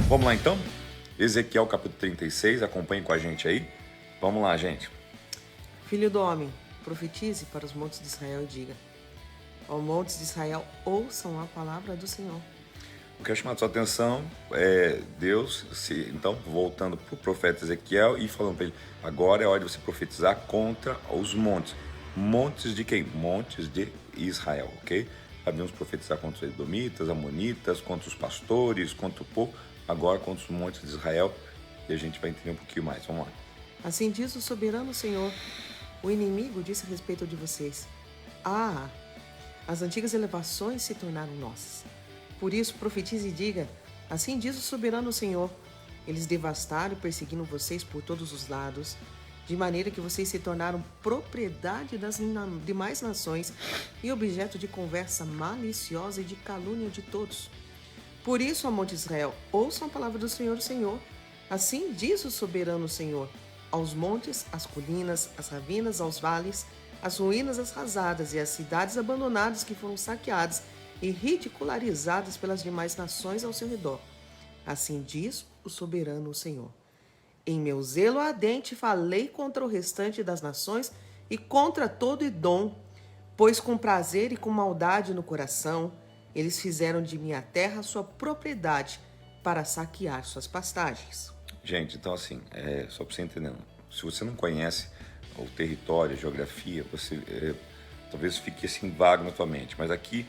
Vamos lá então? Ezequiel capítulo 36, acompanhe com a gente aí. Vamos lá, gente. Filho do homem, profetize para os montes de Israel e diga: ó montes de Israel, ouçam a palavra do Senhor. O que eu chamar a sua atenção é Deus, então, voltando para o profeta Ezequiel e falando para ele, agora é hora de você profetizar contra os montes. Montes de quem? Montes de Israel, ok? Sabemos profetizar contra os edomitas, amonitas, contra os pastores, contra o povo, agora contra os montes de Israel, e a gente vai entender um pouquinho mais. Vamos lá. Assim diz o soberano Senhor: o inimigo disse a respeito de vocês: ah, as antigas elevações se tornaram nossas. Por isso, profetize e diga: assim diz o soberano Senhor: eles devastaram, perseguindo vocês por todos os lados, de maneira que vocês se tornaram propriedade das demais nações e objeto de conversa maliciosa e de calúnia de todos. Por isso, ó monte Israel, ouçam a palavra do Senhor, o Senhor. Assim diz o soberano Senhor: aos montes, às colinas, às ravinas, aos vales, às ruínas arrasadas e às cidades abandonadas que foram saqueadas e ridicularizadas pelas demais nações ao seu redor. Assim diz o soberano Senhor: em meu zelo ardente falei contra o restante das nações e contra todo Edom, pois com prazer e com maldade no coração eles fizeram de minha terra sua propriedade para saquear suas pastagens. Gente, então assim, só para você entender, se você não conhece o território, a geografia, você talvez fique assim vago na tua mente, mas aqui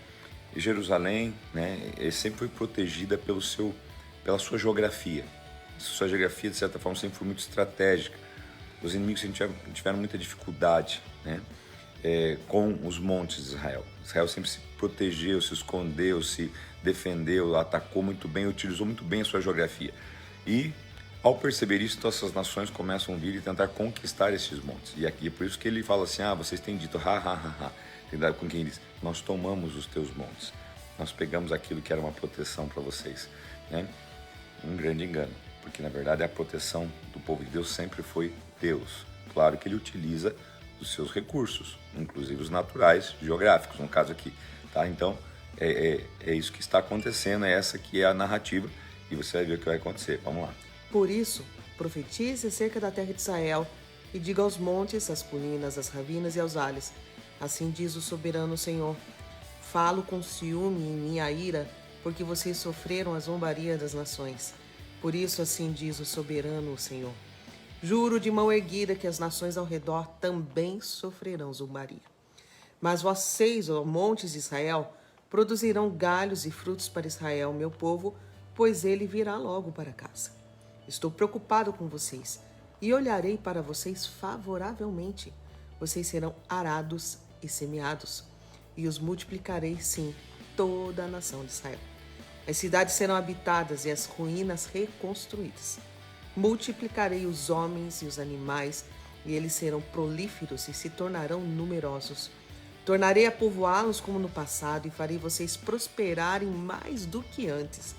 Jerusalém, né, sempre foi protegida pela sua geografia. Sua geografia, de certa forma, sempre foi muito estratégica. Os inimigos tiveram muita dificuldade, né, com os montes de Israel. Israel sempre se protegeu, se escondeu, se defendeu, atacou muito bem, utilizou muito bem a sua geografia. E, ao perceber isso, então, essas nações começam a vir e tentar conquistar esses montes. E aqui é por isso que ele fala assim, vocês têm dito, tem dado com quem diz, nós tomamos os teus montes, nós pegamos aquilo que era uma proteção para vocês, né? Um grande engano, porque na verdade a proteção do povo de Deus sempre foi Deus. Claro que ele utiliza os seus recursos, inclusive os naturais, geográficos, no caso aqui, tá? Então, é isso que está acontecendo, essa que é a narrativa, e você vai ver o que vai acontecer. Vamos lá. Por isso, profetize acerca da terra de Israel e diga aos montes, às colinas, às ravinas e aos vales: assim diz o soberano Senhor: falo com ciúme em minha ira, porque vocês sofreram a zombaria das nações. Por isso, assim diz o soberano Senhor: juro de mão erguida que as nações ao redor também sofrerão zombaria. Mas vocês, ó montes de Israel, produzirão galhos e frutos para Israel, meu povo, pois ele virá logo para casa. Estou preocupado com vocês e olharei para vocês favoravelmente. Vocês serão arados e semeados, e os multiplicarei, sim, toda a nação de Israel. As cidades serão habitadas e as ruínas reconstruídas. Multiplicarei os homens e os animais, e eles serão prolíferos e se tornarão numerosos. Tornarei a povoá-los como no passado e farei vocês prosperarem mais do que antes.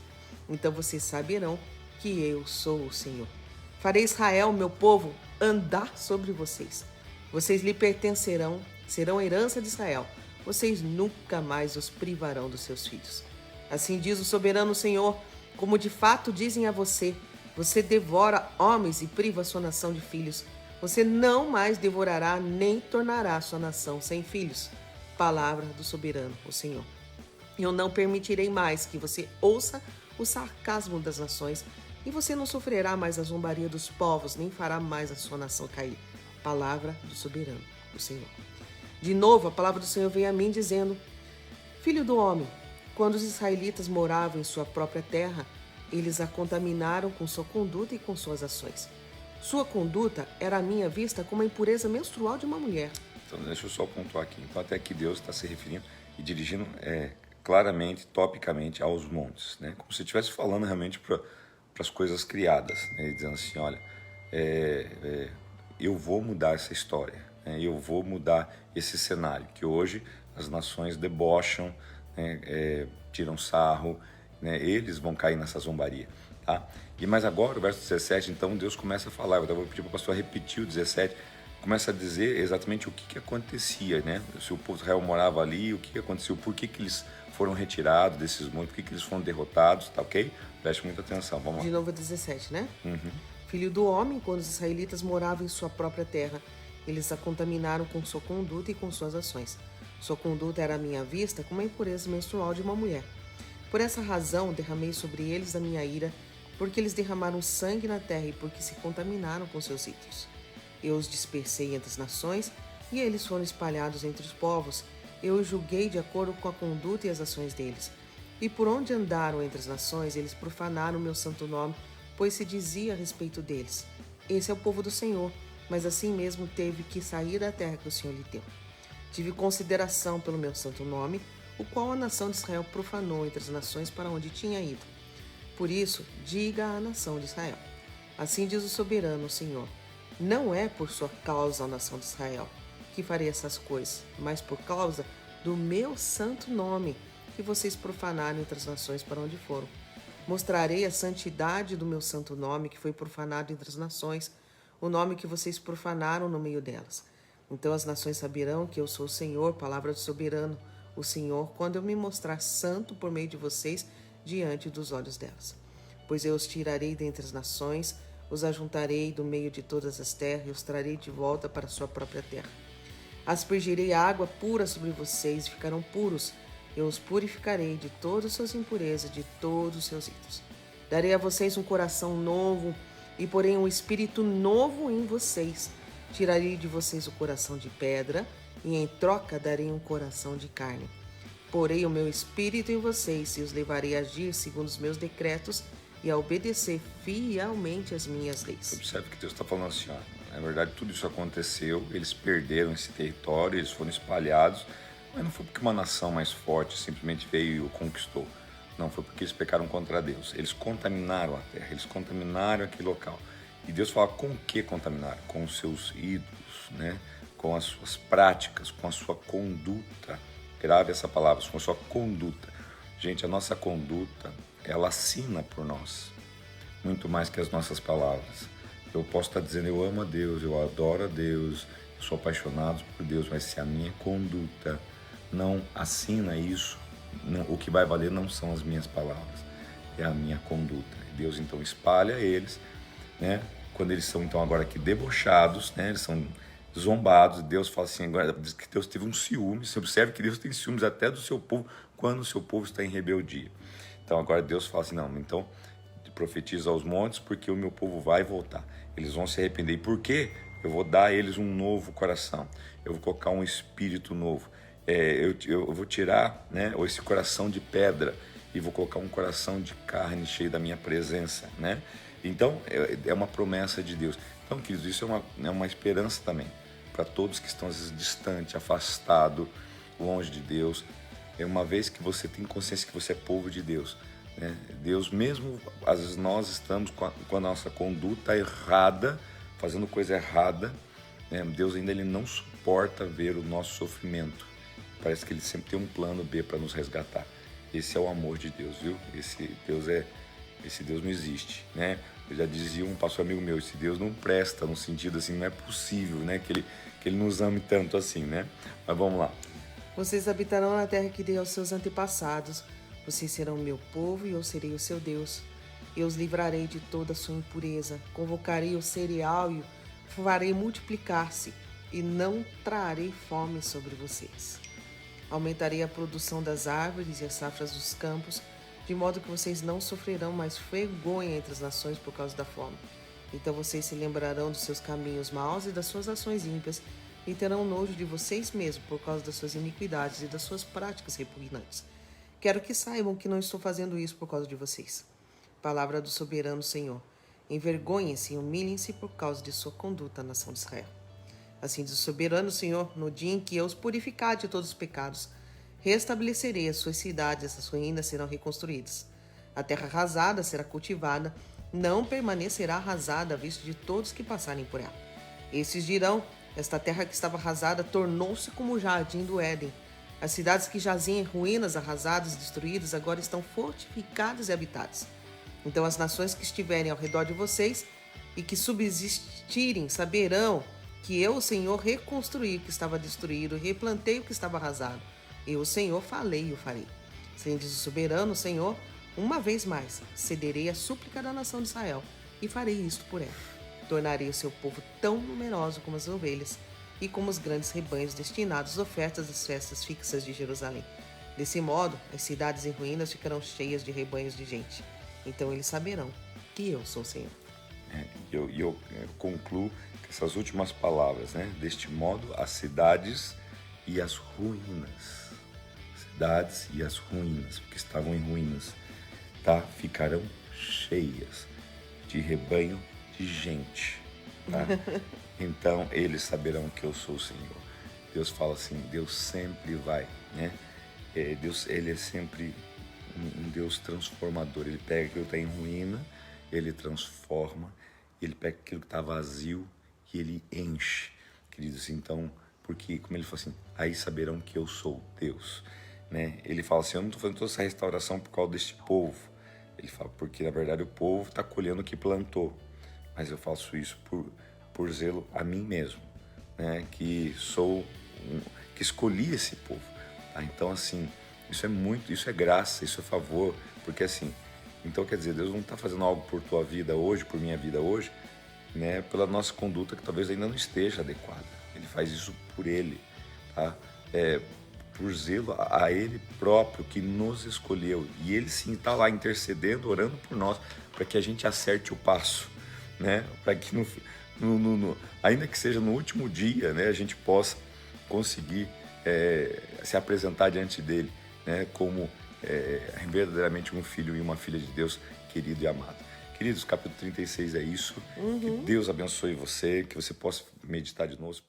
Então vocês saberão que eu sou o Senhor. Farei Israel, meu povo, andar sobre vocês. Vocês lhe pertencerão, serão herança de Israel. Vocês nunca mais os privarão dos seus filhos. Assim diz o soberano Senhor, como de fato dizem a você: você devora homens e priva a sua nação de filhos. Você não mais devorará nem tornará a sua nação sem filhos. Palavra do soberano, o Senhor. Eu não permitirei mais que você ouça o sarcasmo das nações, e você não sofrerá mais a zombaria dos povos, nem fará mais a sua nação cair. Palavra do soberano, o Senhor. De novo, a palavra do Senhor veio a mim dizendo: filho do homem, quando os israelitas moravam em sua própria terra, eles a contaminaram com sua conduta e com suas ações. Sua conduta era à minha vista como a impureza menstrual de uma mulher. Então, deixa eu só pontuar aqui. Então, até que Deus está se referindo e dirigindo claramente, topicamente, aos montes, né? Como se estivesse falando realmente para as coisas criadas, né? Dizendo assim, olha, eu vou mudar essa história, né? Eu vou mudar esse cenário, que hoje as nações debocham, né? Tiram sarro, né? Eles vão cair nessa zombaria, tá? E mais agora, o verso 17, então, Deus começa a falar, eu vou pedir para o pastor repetir o 17, começa a dizer exatamente o que acontecia, né? Se o povo de Israel morava ali, o que acontecia, por que eles foram retirados desses montes, por que, que eles foram derrotados, tá ok? Preste muita atenção, vamos lá. De novo 17, né? Filho do homem, quando os israelitas moravam em sua própria terra, eles a contaminaram com sua conduta e com suas ações. Sua conduta era à minha vista como a impureza menstrual de uma mulher. Por essa razão, derramei sobre eles a minha ira, porque eles derramaram sangue na terra e porque se contaminaram com seus ídolos. Eu os dispersei entre as nações, e eles foram espalhados entre os povos. Eu os julguei de acordo com a conduta e as ações deles. E por onde andaram entre as nações, eles profanaram o meu santo nome, pois se dizia a respeito deles: esse é o povo do Senhor, mas assim mesmo teve que sair da terra que o Senhor lhe deu. Tive consideração pelo meu santo nome, o qual a nação de Israel profanou entre as nações para onde tinha ido. Por isso, diga à nação de Israel: assim diz o soberano, o Senhor: não é por sua causa, a nação de Israel, que farei essas coisas, mas por causa do meu santo nome, que vocês profanaram entre as nações para onde foram. Mostrarei a santidade do meu santo nome, que foi profanado entre as nações, o nome que vocês profanaram no meio delas. Então as nações saberão que eu sou o Senhor, palavra do soberano, o Senhor, quando eu me mostrar santo por meio de vocês diante dos olhos delas. Pois eu os tirarei dentre as nações, os ajuntarei do meio de todas as terras e os trarei de volta para a sua própria terra. Aspergirei água pura sobre vocês e ficarão puros. Eu os purificarei de todas as suas impurezas, de todos os seus ídolos. Darei a vocês um coração novo e porei um espírito novo em vocês. Tirarei de vocês o coração de pedra e em troca darei um coração de carne. Porei o meu espírito em vocês e os levarei a agir segundo os meus decretos e a obedecer fielmente as minhas leis. Observe que Deus está falando assim, ó, na verdade tudo isso aconteceu, eles perderam esse território, eles foram espalhados, mas não foi porque uma nação mais forte simplesmente veio e o conquistou. Não, foi porque eles pecaram contra Deus. Eles contaminaram a terra, eles contaminaram aquele local. E Deus fala com o que contaminaram? Com os seus ídolos, né? Com as suas práticas, com a sua conduta. Grave essa palavra, com a sua conduta. Gente, a nossa conduta, ela assina por nós, muito mais que as nossas palavras. Eu posso estar dizendo, eu amo a Deus, eu adoro a Deus, eu sou apaixonado por Deus, mas se a minha conduta não assina isso, o que vai valer não são as minhas palavras, é a minha conduta. Deus então espalha eles, né? Quando eles são então agora aqui debochados, né? Eles são zombados, Deus fala assim, agora diz que Deus teve um ciúme. Você observa que Deus tem ciúmes até do seu povo quando o seu povo está em rebeldia. Então agora Deus fala assim, não, então profetiza aos montes, porque o meu povo vai voltar, eles vão se arrepender. E por quê? Eu vou dar a eles um novo coração, eu vou colocar um espírito novo, eu vou tirar, né, esse coração de pedra e vou colocar um coração de carne cheio da minha presença, né? Então é uma promessa de Deus. Então, queridos, isso é uma esperança também para todos que estão às vezes distantes, afastados, longe de Deus. É uma vez que você tem consciência que você é povo de Deus, né? Deus, mesmo às vezes nós estamos com a nossa conduta errada, fazendo coisa errada, né? Deus ainda ele não suporta ver o nosso sofrimento. Parece que ele sempre tem um plano B para nos resgatar. Esse é o amor de Deus, viu? Esse Deus não existe, né? Eu já dizia um pastor amigo meu, esse Deus não presta, no sentido assim, não é possível, né? Que ele nos ame tanto assim, né? Mas vamos lá. Vocês habitarão na terra que dei aos seus antepassados. Vocês serão meu povo e eu serei o seu Deus. Eu os livrarei de toda a sua impureza. Convocarei o cereal e o farei multiplicar-se. E não trarei fome sobre vocês. Aumentarei a produção das árvores e as safras dos campos, de modo que vocês não sofrerão mais vergonha entre as nações por causa da fome. Então vocês se lembrarão dos seus caminhos maus e das suas ações ímpias, e terão nojo de vocês mesmos por causa das suas iniquidades e das suas práticas repugnantes. Quero que saibam que não estou fazendo isso por causa de vocês. Palavra do soberano Senhor. Envergonhem-se e humilhem-se por causa de sua conduta, nação de Israel. Assim diz o soberano Senhor, no dia em que eu os purificar de todos os pecados, restabelecerei as suas cidades, as ruínas serão reconstruídas. A terra arrasada será cultivada, não permanecerá arrasada à vista de todos que passarem por ela. Esses dirão, esta terra que estava arrasada tornou-se como o jardim do Éden. As cidades que jaziam em ruínas, arrasadas e destruídas, agora estão fortificadas e habitadas. Então as nações que estiverem ao redor de vocês e que subsistirem saberão que eu, o Senhor, reconstruí o que estava destruído, replantei o que estava arrasado. Eu, o Senhor, falei e o farei. Assim diz o soberano Senhor, uma vez mais cederei à súplica da nação de Israel e farei isto por ela. Tornarei o seu povo tão numeroso como as ovelhas e como os grandes rebanhos destinados às ofertas das festas fixas de Jerusalém. Desse modo, as cidades em ruínas ficarão cheias de rebanhos de gente. Então eles saberão que eu sou o Senhor. Eu concluo com essas últimas palavras, né? Deste modo, as cidades e as ruínas, porque estavam em ruínas, tá? Ficarão cheias de rebanho de gente, tá? Então eles saberão que eu sou o Senhor. Deus fala assim, Deus sempre vai, né? Deus, ele é sempre um Deus transformador. Ele pega aquilo que está em ruína, ele transforma, ele pega aquilo que está vazio e ele enche, queridos. Então, porque, como ele fala assim, aí saberão que eu sou Deus, né? Ele fala assim, eu não estou fazendo toda essa restauração por causa deste povo. Ele fala, porque na verdade o povo está colhendo o que plantou, mas eu faço isso por zelo a mim mesmo, né? Que escolhi esse povo. Tá? Então, assim, isso é graça, isso é favor, porque assim, então quer dizer, Deus não está fazendo algo por tua vida hoje, por minha vida hoje, né? Pela nossa conduta que talvez ainda não esteja adequada. Ele faz isso por Ele, tá? Por zelo a Ele próprio que nos escolheu. E Ele sim está lá intercedendo, orando por nós, para que a gente acerte o passo, né? Para que ainda que seja no último dia, né, a gente possa conseguir se apresentar diante dele, né, como verdadeiramente um filho e uma filha de Deus querido e amado. Queridos, capítulo 36 é isso. Que Deus abençoe você, que você possa meditar de novo.